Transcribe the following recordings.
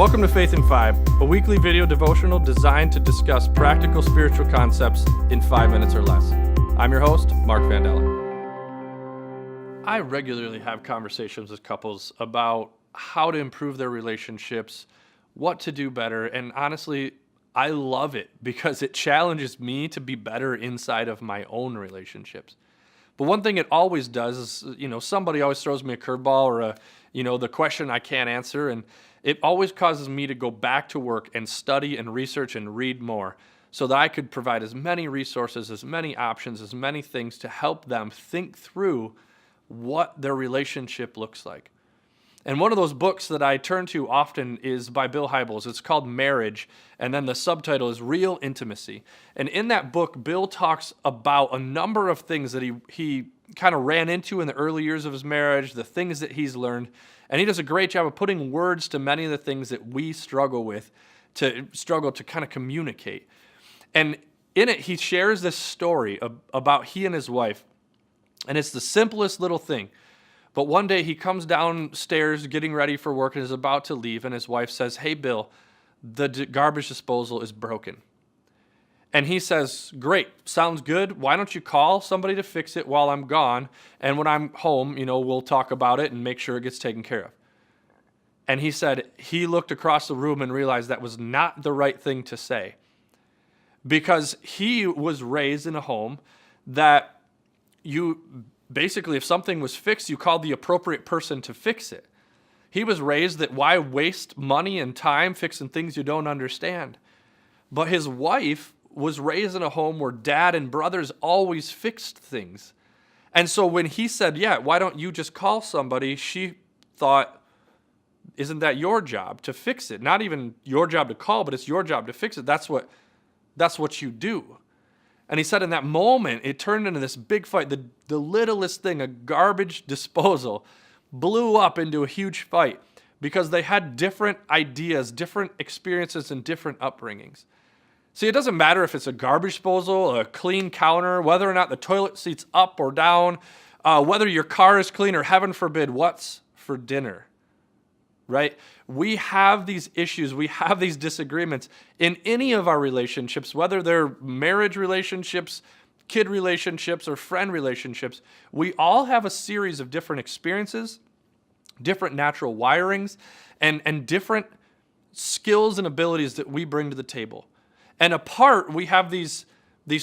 Welcome to Faith in 5, a weekly video devotional designed to discuss practical spiritual concepts in 5 minutes or less. I'm your host, Mark Vandella. I regularly have conversations with couples about how to improve their relationships, what to do better, and honestly, I love it because it challenges me to be better inside of my own relationships. But one thing it always does is, somebody always throws me a curveball or the question I can't answer, and it always causes me to go back to work and study and research and read more so that I could provide as many resources, as many options, as many things to help them think through what their relationship looks like. And one of those books that I turn to often is by Bill Hybels. It's called Marriage, and then the subtitle is Real Intimacy. And in that book, Bill talks about a number of things that he kind of ran into in the early years of his marriage, the things that he's learned, and he does a great job of putting words to many of the things that we struggle to kind of communicate. And in it, he shares this story about he and his wife, and it's the simplest little thing. But one day he comes downstairs getting ready for work and is about to leave, and his wife says, "Hey, Bill, the garbage disposal is broken." And he says, "Great, sounds good. Why don't you call somebody to fix it while I'm gone? And when I'm home, we'll talk about it and make sure it gets taken care of." And he said he looked across the room and realized that was not the right thing to say, because he was raised in a home that basically, if something was fixed, you called the appropriate person to fix it. He was raised that why waste money and time fixing things you don't understand? But his wife was raised in a home where dad and brothers always fixed things. And so when he said, "Yeah, why don't you just call somebody?" she thought, "Isn't that your job to fix it? Not even your job to call, but it's your job to fix it. That's what you do." And he said in that moment, it turned into this big fight. The littlest thing, a garbage disposal, blew up into a huge fight because they had different ideas, different experiences, and different upbringings. See, it doesn't matter if it's a garbage disposal, a clean counter, whether or not the toilet seat's up or down, whether your car is clean, or heaven forbid, what's for dinner, right? We have these issues, we have these disagreements in any of our relationships, whether they're marriage relationships, kid relationships, or friend relationships. We all have a series of different experiences, different natural wirings, and different skills and abilities that we bring to the table. And apart, we have these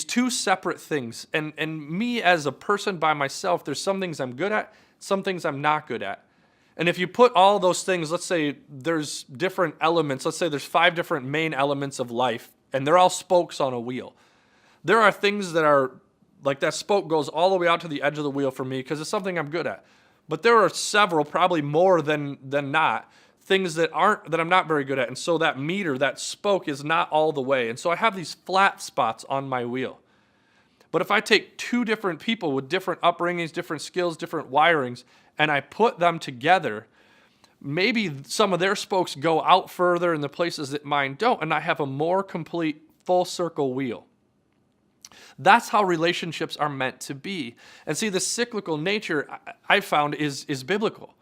two separate things. And me as a person by myself, there's some things I'm good at, some things I'm not good at. And if you put all those things, let's say there's different elements, let's say there's 5 different main elements of life, and they're all spokes on a wheel. There are things that are, like that spoke goes all the way out to the edge of the wheel for me because it's something I'm good at. But there are several, probably more than not, things that I'm not very good at. And so that meter, that spoke is not all the way. And so I have these flat spots on my wheel. But if I take 2 different people with different upbringings, different skills, different wirings, and I put them together, maybe some of their spokes go out further in the places that mine don't, and I have a more complete full circle wheel. That's how relationships are meant to be. And see, the cyclical nature I found is biblical.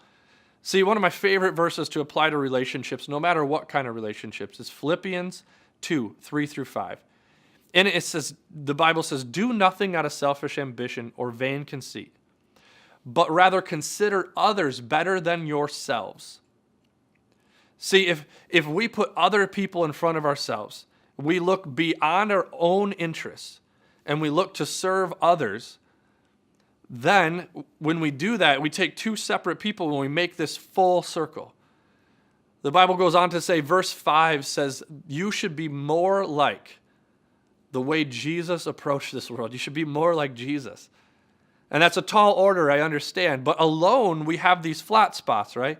See, one of my favorite verses to apply to relationships, no matter what kind of relationships, is Philippians 2, 3 through 5. In it says, the Bible says, "Do nothing out of selfish ambition or vain conceit, but rather consider others better than yourselves." See, if we put other people in front of ourselves, we look beyond our own interests, and we look to serve others, then when we do that, we take 2 separate people and we make this full circle. The Bible goes on to say, verse 5 says, you should be more like the way Jesus approached this world. You should be more like Jesus. And that's a tall order, I understand. But alone, we have these flat spots, right?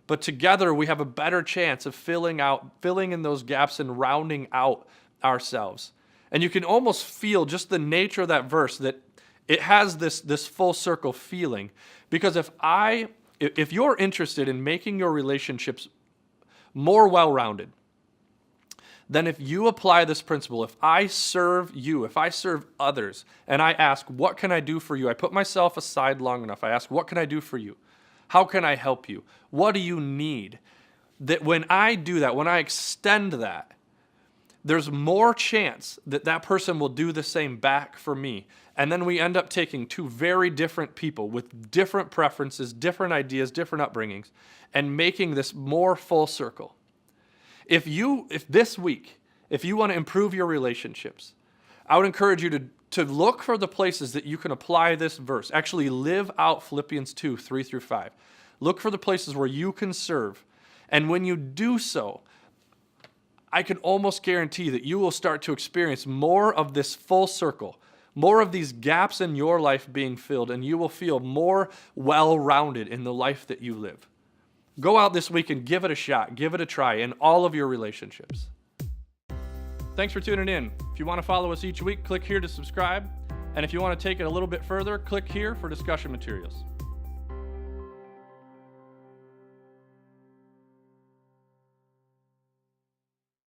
But together, we have a better chance of filling in those gaps and rounding out ourselves. And you can almost feel just the nature of that verse, that it has this full circle feeling. Because if you're interested in making your relationships more well-rounded, then if you apply this principle, if I serve you, if I serve others, and I ask, what can I do for you? I put myself aside long enough. I ask, what can I do for you? How can I help you? What do you need? that when I do that, when I extend that, there's more chance that that person will do the same back for me. And then we end up taking two very different people with different preferences, different ideas, different upbringings, and making this more full circle. If this week, if you want to improve your relationships, I would encourage you to look for the places that you can apply this verse. Actually live out Philippians 2, 3 through 5. Look for the places where you can serve. And when you do so, I can almost guarantee that you will start to experience more of this full circle, more of these gaps in your life being filled, and you will feel more well-rounded in the life that you live. Go out this week and give it a shot, give it a try in all of your relationships. Thanks for tuning in. If you want to follow us each week, click here to subscribe. And if you want to take it a little bit further, click here for discussion materials.